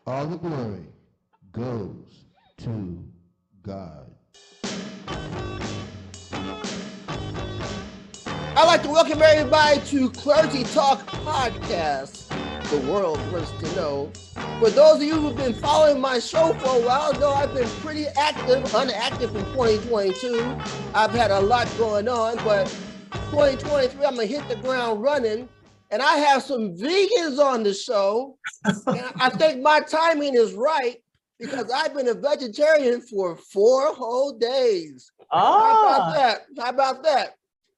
All the glory goes to God. I'd like to welcome everybody to Clergy Talk Podcast. The world wants to know. For those of you who've been following my show for a while, know I've been pretty unactive in 2022. I've had a lot going on, but 2023, I'm gonna hit the ground running. And I have some vegans on the show. And I think my timing is right because I've been a vegetarian for 4 whole days. How about that?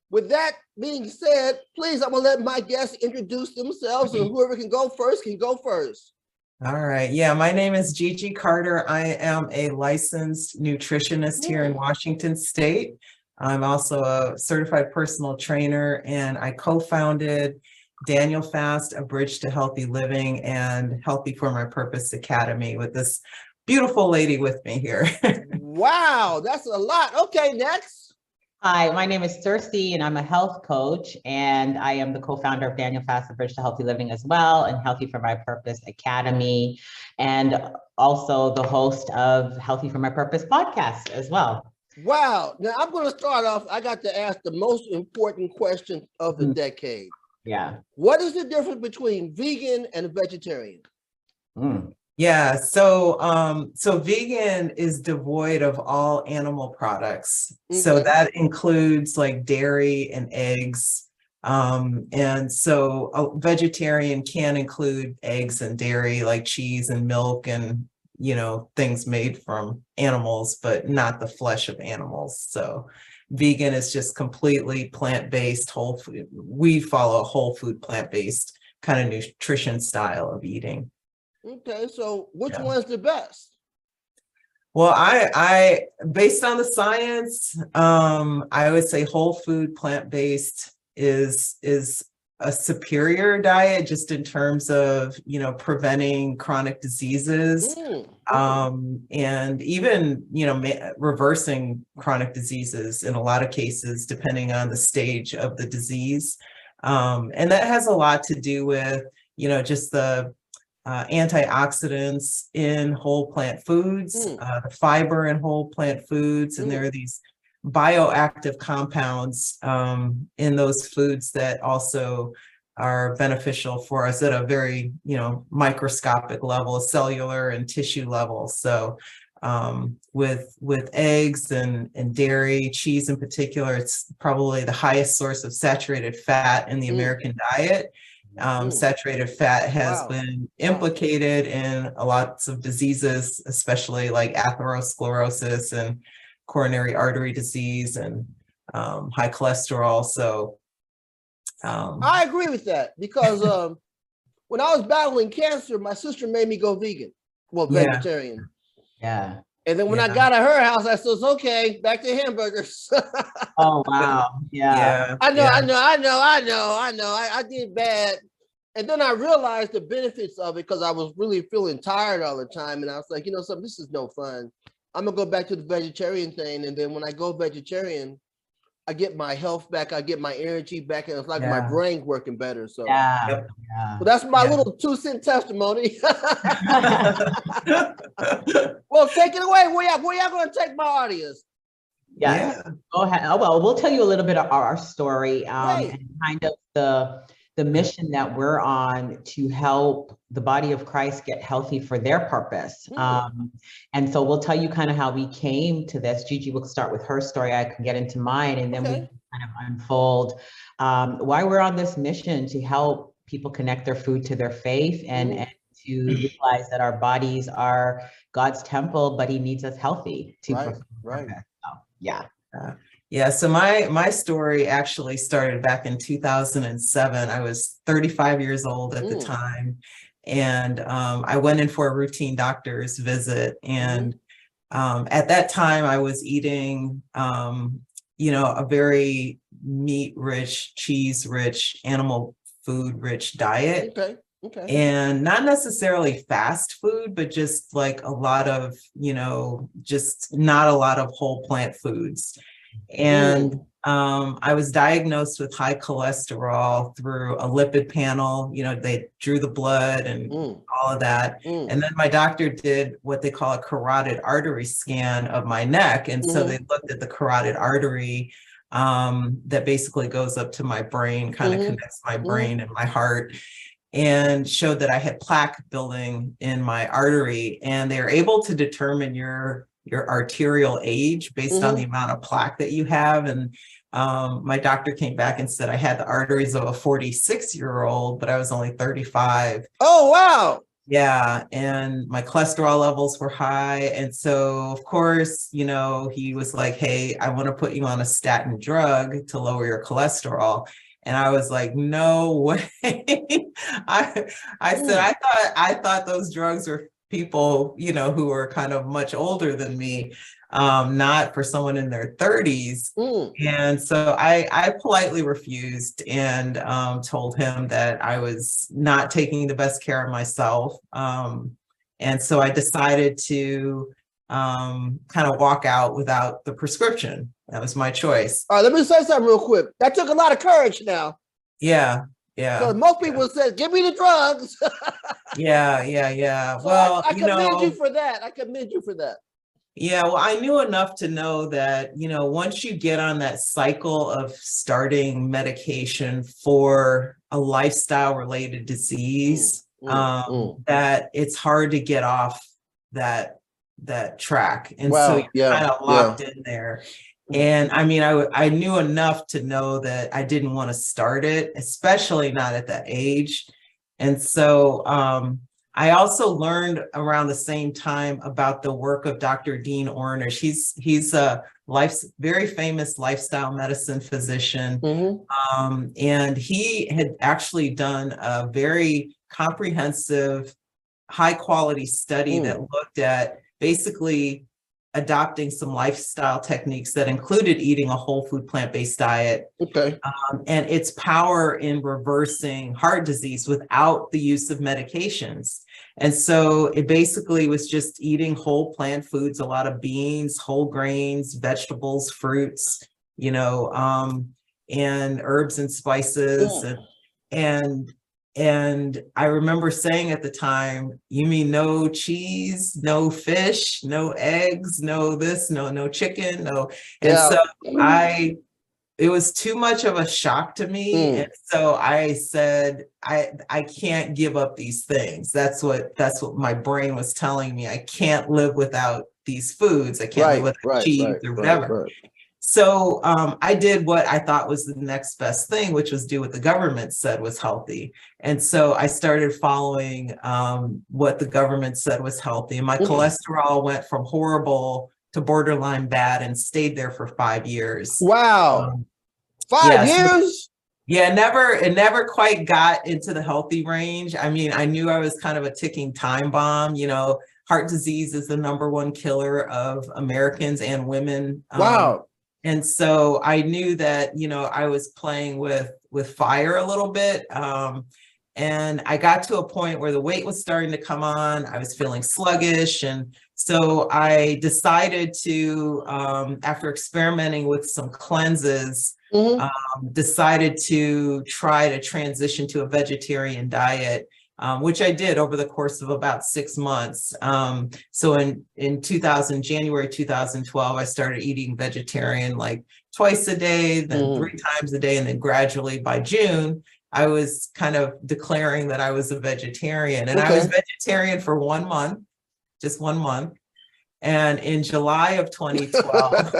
With that being said, please, I'm gonna let my guests introduce themselves, and whoever can go first can go first. All right. Yeah, my name is Gigi Carter. I am a licensed nutritionist here in Washington State. I'm also a certified personal trainer, and I co-founded Daniel Fast, A Bridge to Healthy Living, and Healthy for My Purpose Academy with this beautiful lady with me here. Wow, that's a lot. Okay, next. Hi, my name is Sersie, and I'm a health coach, and I am the co-founder of Daniel Fast, A Bridge to Healthy Living as well, and Healthy for My Purpose Academy, and also the host of Healthy for My Purpose podcast as well. Wow. Now I'm going to start off. I got to ask the most important question of the decade. Yeah. What is the difference between vegan and vegetarian? Yeah, so vegan is devoid of all animal products. So that includes like dairy and eggs. And so a vegetarian can include eggs and dairy, like cheese and milk and, things made from animals, but not the flesh of animals. So vegan is just completely plant-based, whole food. We follow a whole food, plant-based kind of nutrition style of eating. Okay, so which one's the best? Well, I based on the science, I would say whole food, plant-based is a superior diet just in terms of, preventing chronic diseases, and even, reversing chronic diseases in a lot of cases, depending on the stage of the disease. And that has a lot to do with, just the antioxidants in whole plant foods, the fiber in whole plant foods, and there are these bioactive compounds in those foods that also are beneficial for us at a very, microscopic level, cellular and tissue level. So with eggs and dairy, cheese in particular, it's probably the highest source of saturated fat in the American diet. Saturated fat has been implicated in lots of diseases, especially like atherosclerosis and coronary artery disease and high cholesterol. So I agree with that because when I was battling cancer, my sister made me go vegan, vegetarian. Yeah. And then when I got at her house, I said, okay, back to hamburgers. Oh, wow. Yeah. I did bad. And then I realized the benefits of it because I was really feeling tired all the time. And I was like, something, this is no fun. I'm going to go back to the vegetarian thing. And then when I go vegetarian, I get my health back. I get my energy back. And it's like my brain's working better. So, so that's my little 2-cent testimony. Well, take it away. Where y'all going to take my audience? Yeah. Go ahead. Oh, well, we'll tell you a little bit of our story and kind of the mission that we're on to help the body of Christ get healthy for their purpose. And so we'll tell you kind of how we came to this. Gigi will start with her story. I can get into mine, and then we can kind of unfold why we're on this mission to help people connect their food to their faith and to realize that our bodies are God's temple, but he needs us healthy to fulfill purpose. So, yeah, so my story actually started back in 2007. I was 35 years old at the time, and I went in for a routine doctor's visit. And at that time, I was eating, a very meat-rich, cheese-rich, animal food-rich diet. And not necessarily fast food, but just like a lot of, just not a lot of whole plant foods. And I was diagnosed with high cholesterol through a lipid panel. You know, they drew the blood and all of that. And then my doctor did what they call a carotid artery scan of my neck. And so they looked at the carotid artery that basically goes up to my brain, kind of connects my brain and my heart, and showed that I had plaque building in my artery. And they're able to determine your arterial age based on the amount of plaque that you have. And my doctor came back and said I had the arteries of a 46-year-old, but I was only 35. Oh, wow. Yeah. And my cholesterol levels were high. And so, of course, you know, he was like, hey, I want to put you on a statin drug to lower your cholesterol. And I was like, no way. I said, I thought those drugs were people, you know, who are kind of much older than me, not for someone in their 30s. And so I politely refused and told him that I was not taking the best care of myself. And so I decided to kind of walk out without the prescription. That was my choice. All right, let me say something real quick. That took a lot of courage now. Yeah. So most people said, give me the drugs. Yeah. So well, I commend you for that. I commend you for that. Yeah, well, I knew enough to know that, you know, once you get on that cycle of starting medication for a lifestyle related disease, that it's hard to get off that track. And so you're kind of locked in there. And I mean, I knew enough to know that I didn't want to start it, especially not at that age. And so I also learned around the same time about the work of Dr. Dean Ornish. He's a very famous lifestyle medicine physician. And he had actually done a very comprehensive, high quality study that looked at basically adopting some lifestyle techniques that included eating a whole food plant-based diet, and its power in reversing heart disease without the use of medications. And so it basically was just eating whole plant foods, a lot of beans, whole grains, vegetables, fruits, you know, and herbs and spices. And I remember saying at the time, you mean no cheese, no fish, no eggs, no this, no chicken, no. And so it was too much of a shock to me. And so I said, I can't give up these things. That's what my brain was telling me. I can't live without these foods. I can't live without cheese or whatever. So I did what I thought was the next best thing, which was do what the government said was healthy. And so I started following what the government said was healthy. And my cholesterol went from horrible to borderline bad and stayed there for 5 years. Wow. 5 years? Yeah, it never quite got into the healthy range. I mean, I knew I was kind of a ticking time bomb. You know, heart disease is the #1 killer of Americans and women. Wow. And so I knew that, you know, I was playing with fire a little bit. And I got to a point where the weight was starting to come on. I was feeling sluggish. And so I decided to, after experimenting with some cleanses, decided to try to transition to a vegetarian diet, which I did over the course of about 6 months. So in January 2012, I started eating vegetarian like twice a day, then 3 times a day. And then gradually by June, I was kind of declaring that I was a vegetarian. And I was vegetarian for 1 month, just 1 month. And in July of 2012,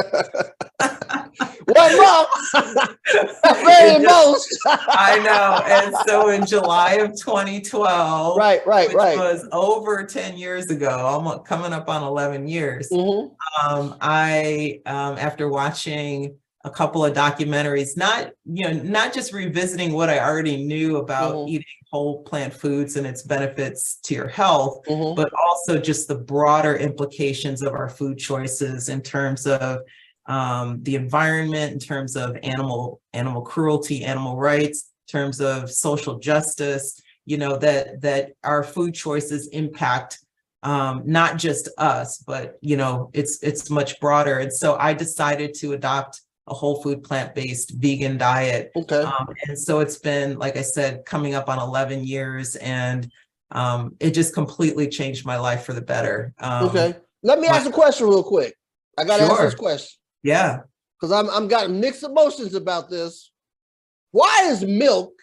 1 month. That's very most. I know. And so in July of 2012, which was over 10 years ago, almost coming up on 11 years, I, after watching a couple of documentaries, not just revisiting what I already knew about eating whole plant foods and its benefits to your health, but also just the broader implications of our food choices in terms of the environment, in terms of animal cruelty, animal rights, in terms of social justice, you know, that our food choices impact not just us, but, you know, it's much broader. And so I decided to adopt a whole food, plant-based vegan diet. Okay. And so it's been, like I said, coming up on 11 years, and it just completely changed my life for the better. Okay. Let me ask a question real quick. I got to ask this question. Yeah. Because I'm got mixed emotions about this. Why is milk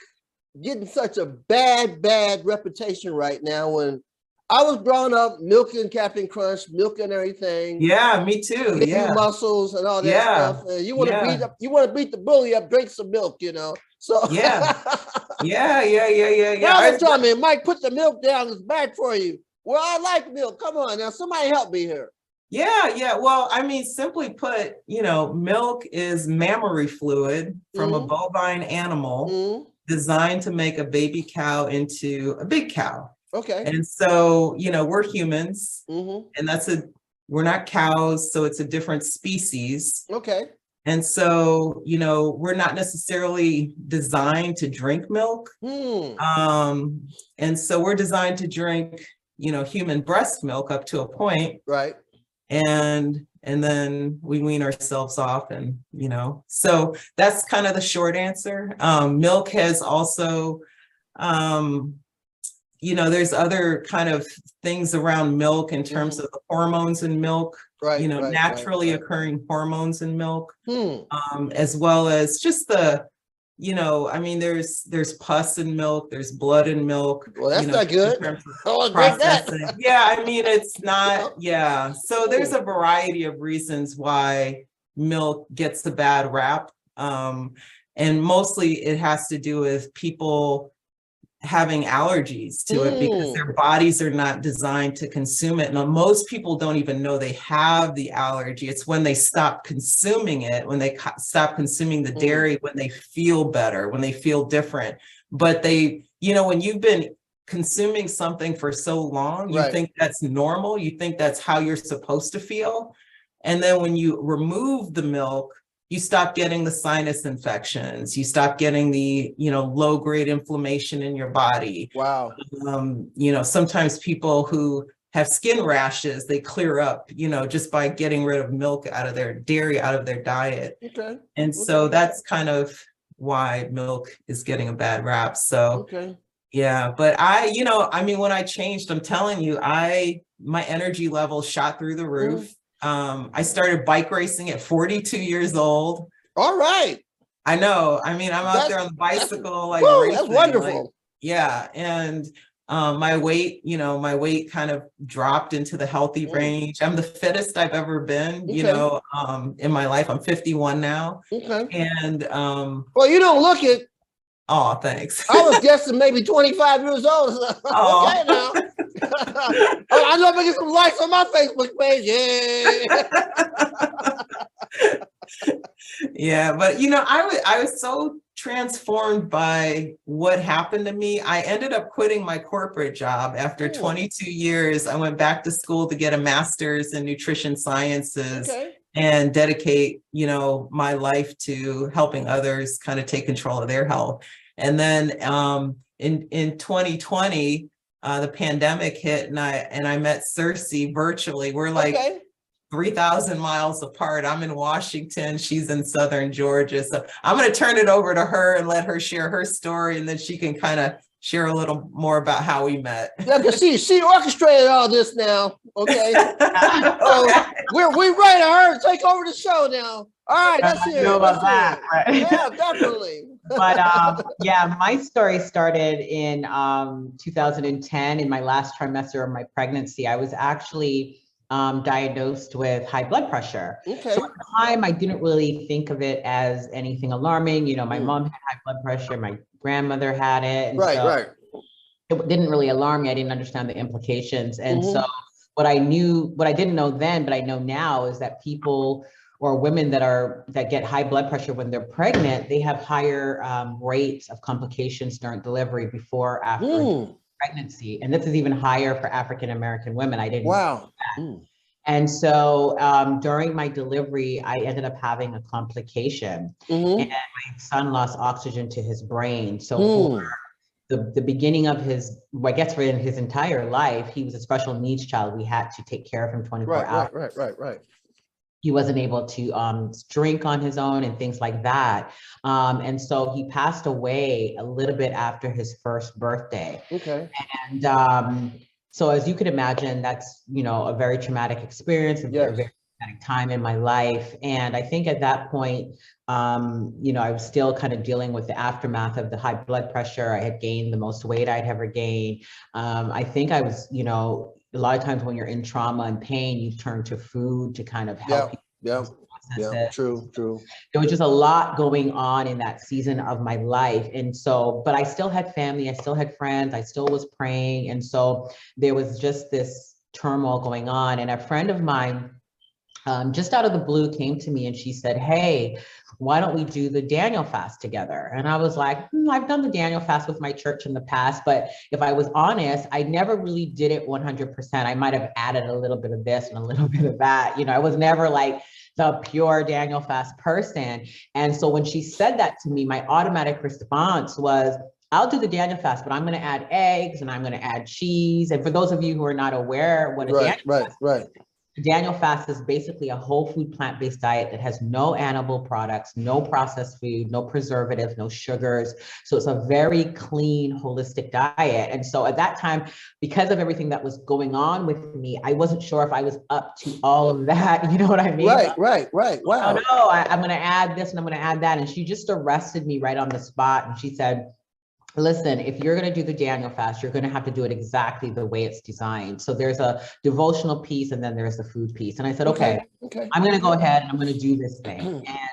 getting such a bad reputation right now when I was growing up milking Captain Crunch, milking everything? Yeah, me too. Give Yeah. you muscles and all that stuff. And you want to beat the bully up, drink some milk, you know. So yeah. Yeah. Now they're telling me, Mike, put the milk down, it's bad for you. Well, I like milk. Come on now, somebody help me here. Yeah. Well, I mean, simply put, you know, milk is mammary fluid from a bovine animal designed to make a baby cow into a big cow. Okay. And so, you know, we're humans, and we're not cows, so it's a different species. Okay. And so, you know, we're not necessarily designed to drink milk. And so we're designed to drink, you know, human breast milk up to a point. Right. And then we wean ourselves off, and, you know, so that's kind of the short answer. Milk has also, you know, there's other kind of things around milk in terms of the hormones in milk, right, you know, naturally occurring hormones in milk, as well as just the, you know, I mean, there's pus in milk, there's blood in milk. Well, that's you know, not good. Oh, processing. Yeah, I mean, it's not, yeah. So there's a variety of reasons why milk gets a bad rap. And mostly it has to do with people having allergies to it because their bodies are not designed to consume it. Now, most people don't even know they have the allergy. It's when they stop consuming it, when they stop consuming the dairy, when they feel better, when they feel different. But they, you know, when you've been consuming something for so long, you think that's normal. You think that's how you're supposed to feel. And then when you remove the milk, you stop getting the sinus infections. You stop getting the, you know, low grade inflammation in your body. Wow. You know, sometimes people who have skin rashes, they clear up, you know, just by getting rid of milk out of their dairy, out of their diet. Okay. And so that's kind of why milk is getting a bad rap. So, yeah, but you know, I mean, when I changed, I'm telling you, my energy level shot through the roof. I started bike racing at 42 years old. All right. I know. I mean, I'm out there on the bicycle, like racing. That's wonderful. Like, yeah. And my weight, you know, kind of dropped into the healthy range. I'm the fittest I've ever been, you know, in my life. I'm 51 now. Okay. And well, you don't look it. Oh, thanks. I was guessing maybe 25 years old. Okay now. I know I'm gonna get some likes on my Facebook page. Yeah. Yeah, but you know, I was so transformed by what happened to me. I ended up quitting my corporate job after 22 years. I went back to school to get a master's in nutrition sciences and dedicate, you know, my life to helping others kind of take control of their health. And then in 2020, the pandemic hit, and I met Sersie virtually. We're like 3,000 miles apart. I'm in Washington. She's in Southern Georgia. So I'm going to turn it over to her and let her share her story, and then she can kind of share a little more about how we met. Yeah, because she orchestrated all this now. Okay. So we're ready to her to take over the show now. All right, let's hear it. Know about that, right? Yeah, definitely. But yeah, my story started in 2010 in my last trimester of my pregnancy. I was actually diagnosed with high blood pressure. Okay. So at the time, I didn't really think of it as anything alarming. You know, my mom had high blood pressure, my grandmother had it. And so it didn't really alarm me. I didn't understand the implications. And so what I didn't know then, but I know now, is that people or women that get high blood pressure when they're pregnant, they have higher rates of complications during delivery before, after pregnancy. And this is even higher for African-American women. I didn't know that. And so during my delivery, I ended up having a complication, and my son lost oxygen to his brain. So for the beginning of his, well, I guess for his entire life, he was a special needs child. We had to take care of him 24 hours. Right. he wasn't able to drink on his own and things like that. And so he passed away a little bit after his first birthday. Okay. And so as you could imagine, that's, you know, a very traumatic experience, a very traumatic time in my life. And I think at that point, you know, I was still kind of dealing with the aftermath of the high blood pressure. I had gained the most weight I'd ever gained. I think I was, you know, a lot of times when you're in trauma and pain, you turn to food to kind of help you. Yeah, true. There was just a lot going on in that season of my life. And so, but I still had family, I still had friends, I still was praying. And so there was just this turmoil going on. And a friend of mine, just out of the blue, came to me and she said, hey, why don't we do the Daniel fast together? And I was like, I've done the Daniel fast with my church in the past, but if I was honest, I never really did it 100%. I might have added a little bit of this and a little bit of that. You know, I was never like the pure Daniel fast person. And so when she said that to me, my automatic response was, I'll do the Daniel fast, but I'm going to add eggs and I'm going to add cheese. And for those of you who are not aware what a Daniel fast is, Daniel fast is basically a whole food plant-based diet that has no animal products, no processed food, no preservatives, no sugars. So it's a very clean, holistic diet. And so at that time, because of everything that was going on with me, I wasn't sure if I was up to all of that. You know what I mean? Right. Wow. Oh no, I'm going to add this and I'm going to add that. And she just arrested me right on the spot. And she said, listen, if you're going to do the Daniel fast, you're going to have to do it exactly the way it's designed. So there's a devotional piece and then there's the food piece. And I said, okay. I'm going to go ahead and I'm going to do this thing. And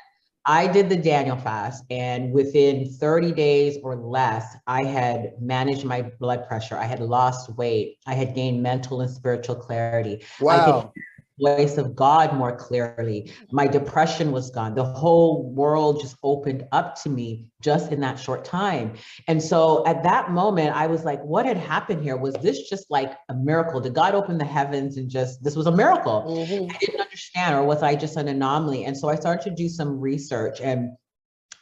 I did the Daniel fast, and within 30 days or less, I had managed my blood pressure. I had lost weight. I had gained mental and spiritual clarity. Wow. I could voice of God more clearly. My depression was gone. The whole world just opened up to me just in that short time. And so at that moment, I was like, what had happened here? Was this just like a miracle? Did God open the heavens and just, this was a miracle? I didn't understand, or was I just an anomaly? And so I started to do some research, and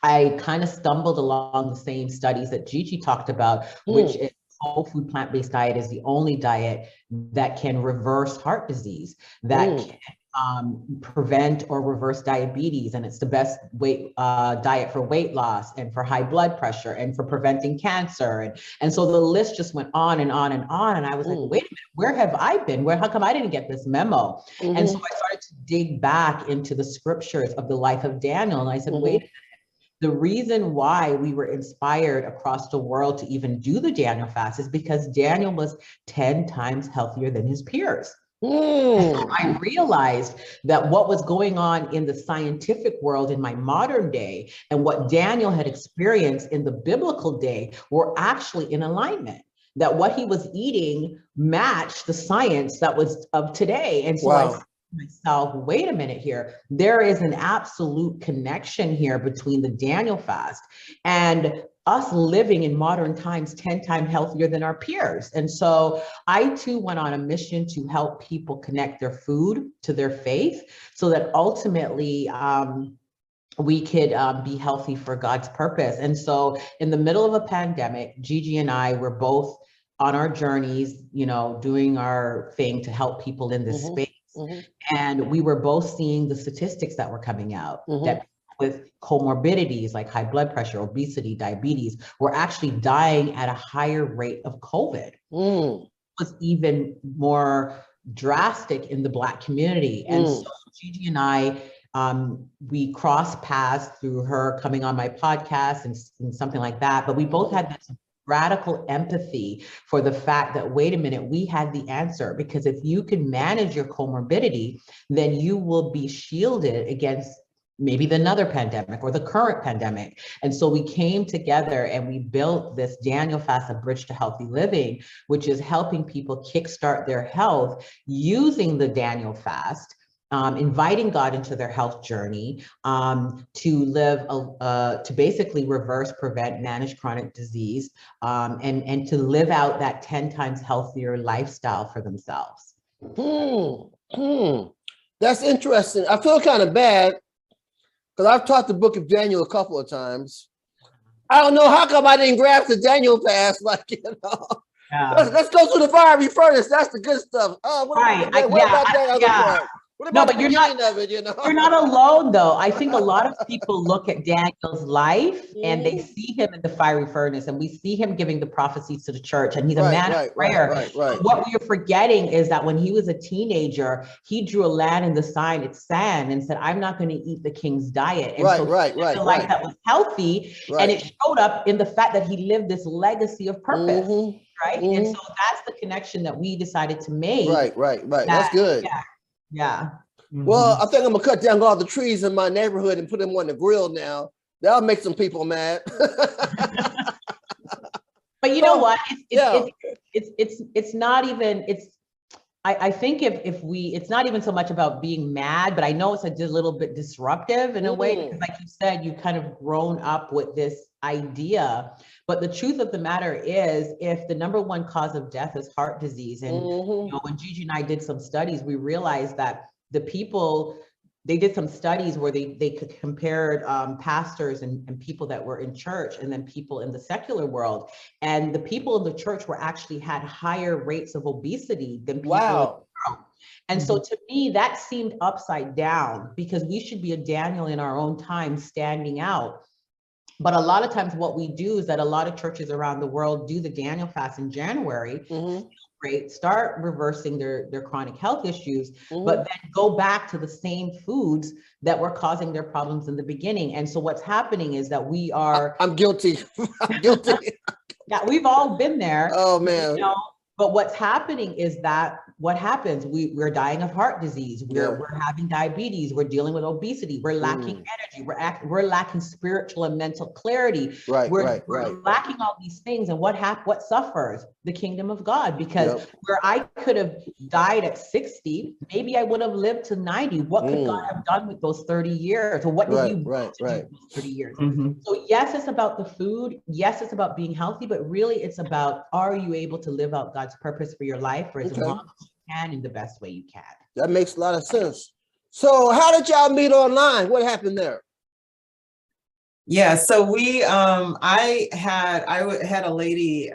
I kind of stumbled along the same studies that Gigi talked about, which is whole food plant-based diet is the only diet that can reverse heart disease, that can prevent or reverse diabetes. And it's the best diet for weight loss and for high blood pressure and for preventing cancer. And so the list just went on and on and on. And I was like, wait a minute, where have I been? How come I didn't get this memo? And so I started to dig back into the scriptures of the life of Daniel. And I said, wait a minute. The reason why we were inspired across the world to even do the Daniel fast is because Daniel was 10 times healthier than his peers. So I realized that what was going on in the scientific world in my modern day and what Daniel had experienced in the biblical day were actually in alignment. That what he was eating matched the science that was of today. And so I said to myself, wait a minute here, there is an absolute connection here between the Daniel fast and us living in modern times 10 times healthier than our peers. And so I too went on a mission to help people connect their food to their faith so that ultimately we could be healthy for God's purpose. And so in the middle of a pandemic, Gigi and I were both on our journeys, you know, doing our thing to help people in this space. And we were both seeing the statistics that were coming out that with comorbidities like high blood pressure, obesity, diabetes, were actually dying at a higher rate of COVID. It was even more drastic in the Black community. And so Gigi and I, we crossed paths through her coming on my podcast and something like that, but we both had this radical empathy for the fact that, wait a minute, we had the answer, because if you can manage your comorbidity, then you will be shielded against maybe another pandemic or the current pandemic. And so we came together and we built this Daniel Fast, A Bridge to Healthy Living, which is helping people kickstart their health using the Daniel Fast, inviting God into their health journey, to live, to basically reverse, prevent, manage chronic disease, and to live out that 10 times healthier lifestyle for themselves. That's interesting. I feel kind of bad because I've taught the book of Daniel a couple of times. I don't know how come I didn't grab the Daniel fast, like, you know. Let's go to the fiery furnace. That's the good stuff. What about that other part? What about but the you're beginning not, of it, you know? you're not alone though. I think a lot of people look at Daniel's life and they see him in the fiery furnace, and we see him giving the prophecies to the church, and he's a man of prayer. Right. But what we are forgetting is that when he was a teenager, he drew a land in the sign, it's sand, and said, I'm not going to eat the king's diet. And so he lived a life that was healthy, and it showed up in the fact that he lived this legacy of purpose. Right. And so that's the connection that we decided to make. Right. That's good. Yeah. Well, I think I'm gonna cut down all the trees in my neighborhood and put them on the grill now. That'll make some people mad. But you know what? It's not even, I think if we, it's not even so much about being mad, but I know it's a little bit disruptive in a way, because like you said, you kind of grown up with this idea. But the truth of the matter is, if the number one cause of death is heart disease, and you know, when Gigi and I did some studies, we realized that the people, they did some studies where they compared pastors and people that were in church, and then people in the secular world. And the people in the church were actually had higher rates of obesity than people in the world. And so to me, that seemed upside down, because we should be a Daniel in our own time, standing out. But a lot of times what we do is that a lot of churches around the world do the Daniel fast in January, start reversing their chronic health issues, but then go back to the same foods that were causing their problems in the beginning. And so what's happening is that we are— I'm guilty. I'm guilty. Yeah, we've all been there. Oh man. You know? But what's happening is that what happens, we're dying of heart disease, we're having diabetes, we're dealing with obesity, we're lacking energy, we're lacking spiritual and mental clarity. We're lacking all these things. And what suffers? The kingdom of God. Because where I could have died at 60, maybe I would have lived to 90. What could God have done with those 30 years? Or what did you do with those 30 years? So yes, it's about the food. Yes, it's about being healthy, but really it's about, are you able to live out God's purpose for your life for as long as you can, in the best way you can? That makes a lot of sense. So how did y'all meet online? What happened there? Yeah, so we I had a lady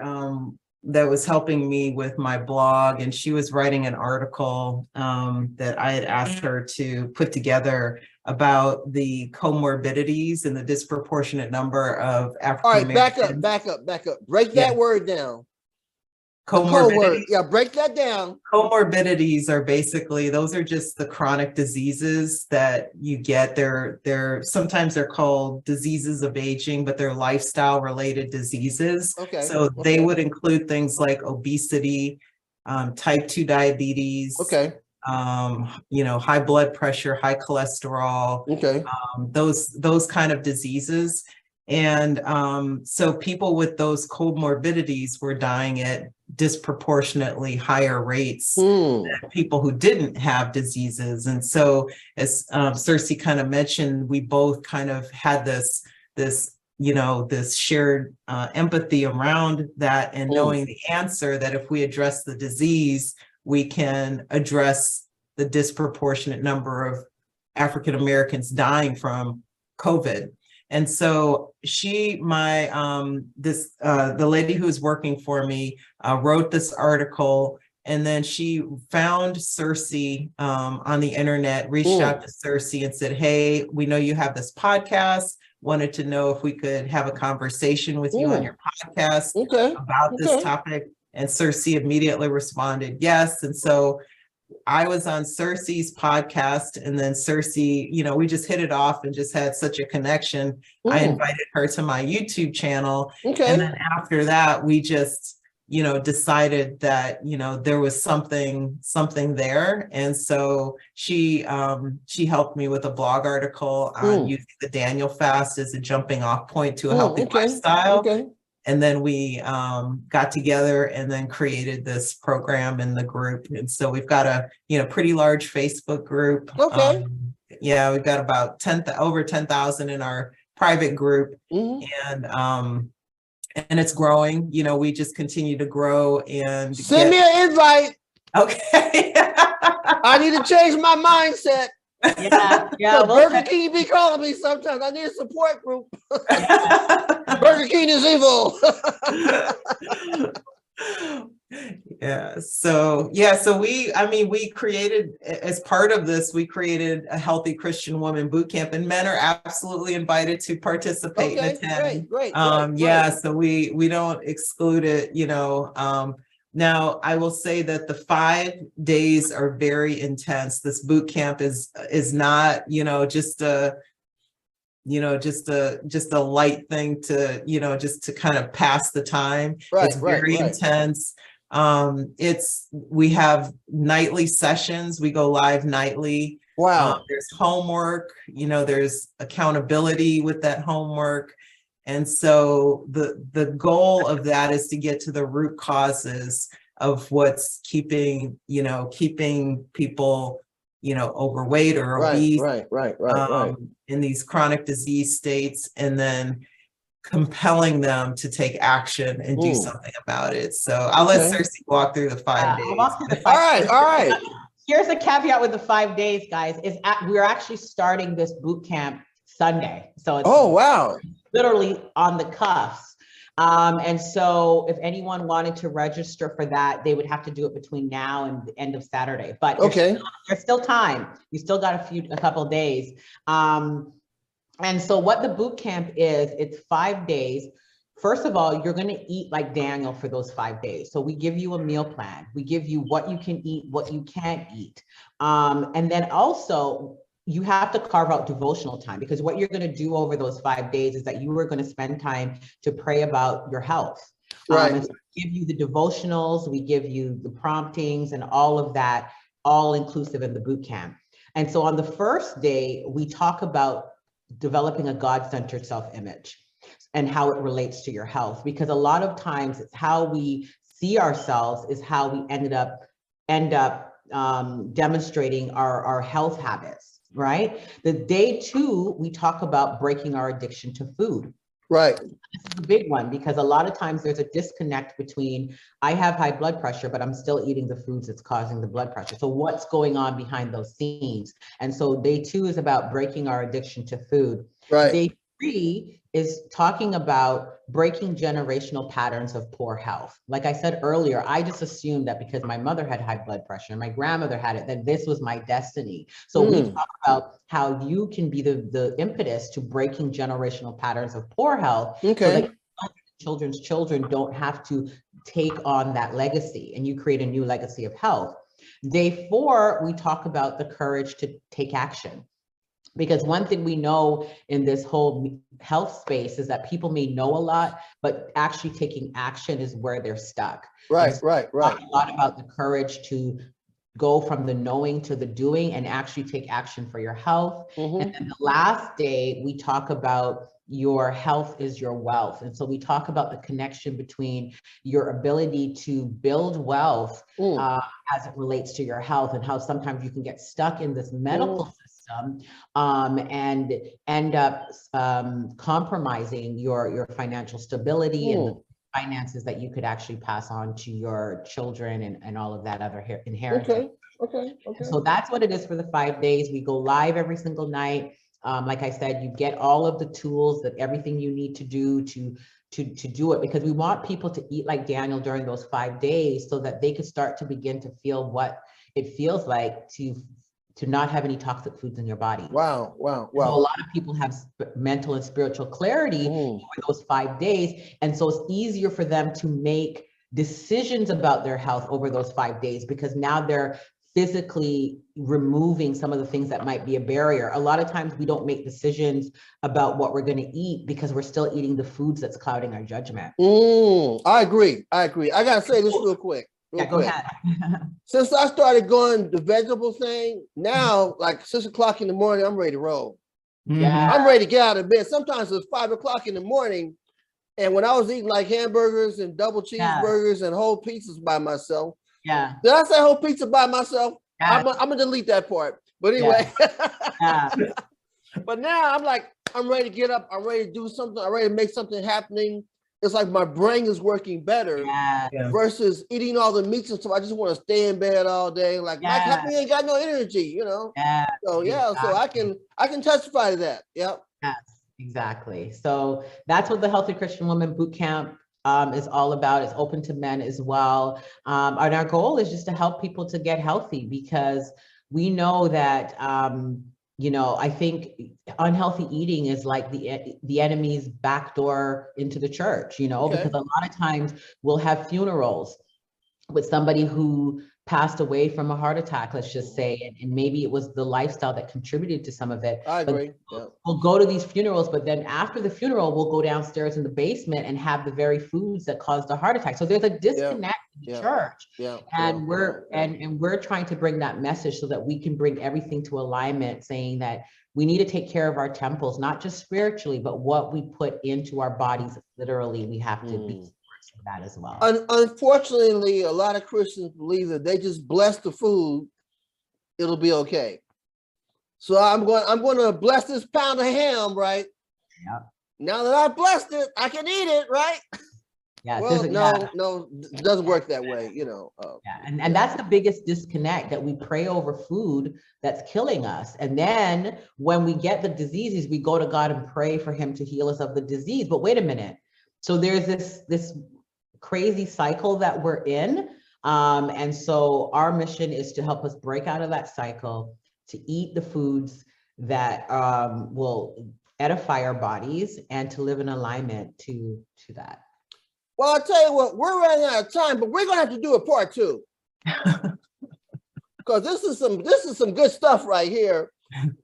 that was helping me with my blog, and she was writing an article that I had asked her to put together about the comorbidities and the disproportionate number of African Americans. All right, back up. Break that word down. Comorbidity. Yeah, break that down. Comorbidities are basically, those are just the chronic diseases that you get. They're sometimes they're called diseases of aging, but they're lifestyle related diseases. So they would include things like obesity, type 2 diabetes, you know, high blood pressure, high cholesterol, those kind of diseases. And so people with those comorbidities were dying at disproportionately higher rates than people who didn't have diseases. And so, as Sersie kind of mentioned, we both kind of had this you know, this shared empathy around that, and knowing the answer that if we address the disease, we can address the disproportionate number of African Americans dying from COVID. And so the lady who's working for me wrote this article, and then she found Sersie on the internet, reached out to Sersie and said, hey, we know you have this podcast, wanted to know if we could have a conversation with you on your podcast about this topic. And Sersie immediately responded yes. And so I was on Sersie's podcast, and then Sersie, you know, we just hit it off and just had such a connection. I invited her to my YouTube channel. And then after that, we just, you know, decided that, you know, there was something there. And so she helped me with a blog article on using the Daniel fast as a jumping off point to a healthy lifestyle. And then we got together and then created this program in the group. And so we've got a, you know, pretty large Facebook group. Yeah, we've got about over 10,000 in our private group. And it's growing. You know, we just continue to grow. And send me an invite. Okay. I need to change my mindset. Yeah. Burger King be calling me sometimes. I need a support group. Burger King is evil. So we created, as part of this, we created a Healthy Christian Woman Boot Camp, and men are absolutely invited to participate and attend. Great. So we don't exclude it, now I will say that the 5 days are very intense. This boot camp is not, just a light thing to, just to kind of pass the time. It's very intense. We have nightly sessions. We go live nightly. Wow. There's homework, there's accountability with that homework. And so the goal of that is to get to the root causes of what's keeping people, overweight or obese, in these chronic disease states, and then compelling them to take action and do something about it. So I'll let Sersie walk through the 5 days. All right. Here's a caveat with the 5 days, guys, we're actually starting this boot camp Sunday. So it's wow. Literally on the cuffs. And so if anyone wanted to register for that, they would have to do it between now and the end of Saturday. But there's still time. You still got a couple of days. And so what the boot camp is, it's 5 days. First of all, you're going to eat like Daniel for those 5 days. So we give you a meal plan. We give you what you can eat, what you can't eat. And then also, you have to carve out devotional time, because what you're going to do over those 5 days is that you are going to spend time to pray about your health. And so we give you the devotionals, we give you the promptings and all of that, all inclusive in the boot camp. And so on the first day, we talk about developing a God-centered self-image and how it relates to your health, because a lot of times it's how we see ourselves is how we end up demonstrating our health habits. Right? The day 2, we talk about breaking our addiction to food. Right. This is a big one, because a lot of times there's a disconnect between, I have high blood pressure, but I'm still eating the foods that's causing the blood pressure. So what's going on behind those scenes? And so day 2 is about breaking our addiction to food. Right. Day 3 is talking about breaking generational patterns of poor health. Like I said earlier, I just assumed that because my mother had high blood pressure and my grandmother had it, that this was my destiny. So we talk about how you can be the impetus to breaking generational patterns of poor health, so that children's children don't have to take on that legacy, and you create a new legacy of health. Day 4, we talk about the courage to take action. Because one thing we know in this whole health space is that people may know a lot, but actually taking action is where they're stuck. Right. A lot about the courage to go from the knowing to the doing and actually take action for your health. And then the last day, we talk about your health is your wealth. And so we talk about the connection between your ability to build wealth as it relates to your health, and how sometimes you can get stuck in this medical system and end up compromising your financial stability and the finances that you could actually pass on to your children and all of that other inheritance. Okay. So that's what it is for the 5 days. We go live every single night. Like I said, you get all of the tools, that everything you need to do to do it, because we want people to eat like Daniel during those 5 days, so that they could start to begin to feel what it feels like to not have any toxic foods in your body. Wow. So a lot of people have mental and spiritual clarity over those 5 days. And so it's easier for them to make decisions about their health over those 5 days, because now they're physically removing some of the things that might be a barrier. A lot of times we don't make decisions about what we're going to eat because we're still eating the foods that's clouding our judgment. I agree. I got to say this real quick. Go ahead. Since I started going the vegetable thing, now like 6 o'clock in the morning, I'm ready to roll. Yeah. I'm ready to get out of bed. Sometimes it's 5 o'clock in the morning. And when I was eating like hamburgers and double cheeseburgers and whole pizzas by myself. Yeah. Did I say whole pizza by myself? Yeah. I'm gonna delete that part. But anyway. Yeah. But now I'm like, I'm ready to get up. I'm ready to do something. I'm ready to make something happening. It's like my brain is working better versus eating all the meats and stuff. I just want to stay in bed all day. Like, Mike Happy ain't got no energy, you know? Yeah. So exactly. So I can testify to that. Yep. Yes, exactly. So that's what the Healthy Christian Woman Boot Camp is all about. It's open to men as well. And our goal is just to help people to get healthy, because we know that, I think unhealthy eating is like the enemy's backdoor into the church, because a lot of times we'll have funerals with somebody who passed away from a heart attack, let's just say, and maybe it was the lifestyle that contributed to some of it. I agree. We'll go to these funerals, but then after the funeral, we'll go downstairs in the basement and have the very foods that caused the heart attack. So there's a disconnect in the church. And we're trying to bring that message so that we can bring everything to alignment, saying that we need to take care of our temples, not just spiritually, but what we put into our bodies. Literally, we have to be that as well. Unfortunately, a lot of Christians believe that they just bless the food, it'll be okay. So I'm going to bless this pound of ham, right? Yeah. Now that I blessed it, I can eat it, right? Yeah. Well, no, it doesn't work that way, And that's the biggest disconnect, that we pray over food that's killing us. And then when we get the diseases, we go to God and pray for him to heal us of the disease. But wait a minute. So there's this crazy cycle that we're in. And so our mission is to help us break out of that cycle, to eat the foods that will edify our bodies, and to live in alignment to that. Well, I'll tell you what, we're running out of time, but we're going to have to do a part 2. Because this is some good stuff right here.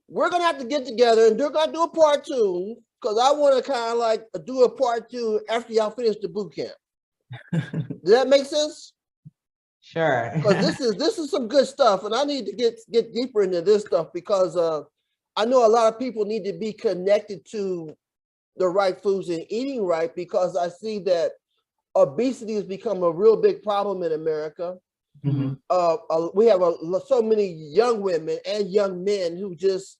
We're going to have to get together and we're going to do a part 2, because I want to kind of like do a part 2 after y'all finish the boot camp. Does that make sense? Sure. Because this is some good stuff, and I need to get deeper into this stuff, because I know a lot of people need to be connected to the right foods and eating right, because I see that obesity has become a real big problem in America. We have so many young women and young men who just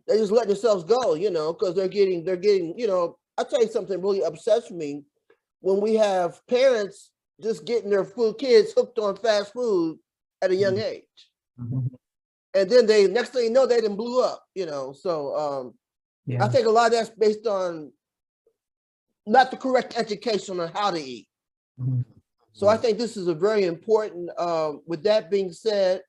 let themselves go, because they're getting, I'll tell you something really upsets me. When we have parents just getting their kids hooked on fast food at a young age. And then next thing you know, they done blew up, So I think a lot of that's based on not the correct education on how to eat. So I think this is a very important, with that being said,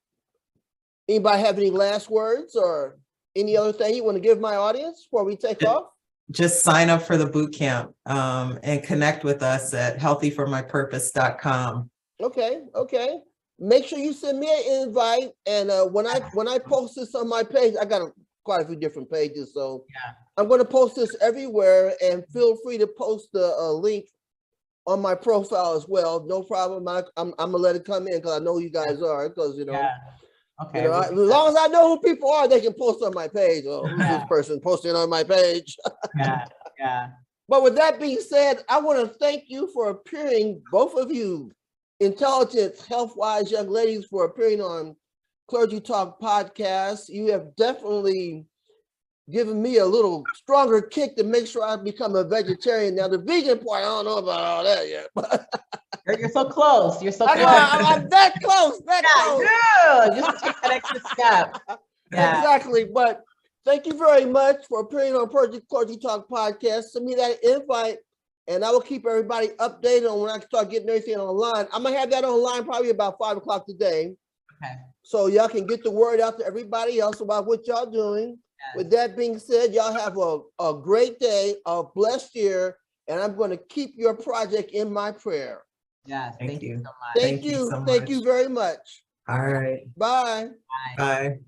anybody have any last words or any other thing you want to give my audience before we take off? Just sign up for the boot camp and connect with us at healthyformypurpose.com. Okay. Make sure you send me an invite. And when I post this on my page, I got quite a few different pages. So I'm going to post this everywhere, and feel free to post the link on my profile as well. No problem. I'm going to let it come in, because I know you guys are, because, Okay. as long as I know who people are, they can post on my page. Oh, who's this person posting on my page? Yeah. But with that being said, I want to thank you for appearing, both of you, intelligent, health-wise young ladies, for appearing on Clergy Talk podcast. You have definitely given me a little stronger kick to make sure I become a vegetarian. Now, the vegan part, I don't know about all that yet. But You're so close. You're so close. I'm that close. Good. Just take that extra step. Exactly. But thank you very much for appearing on Clergy Talk podcast. Send me that invite, and I will keep everybody updated on when I start getting everything online. I'm going to have that online probably about 5 o'clock today. Okay. So y'all can get the word out to everybody else about what y'all doing. With that being said, y'all have a great day, a blessed year, and I'm going to keep your project in my prayer. Yes, thank you so much. Thank you so much. Thank you very much. All right. Bye. Bye.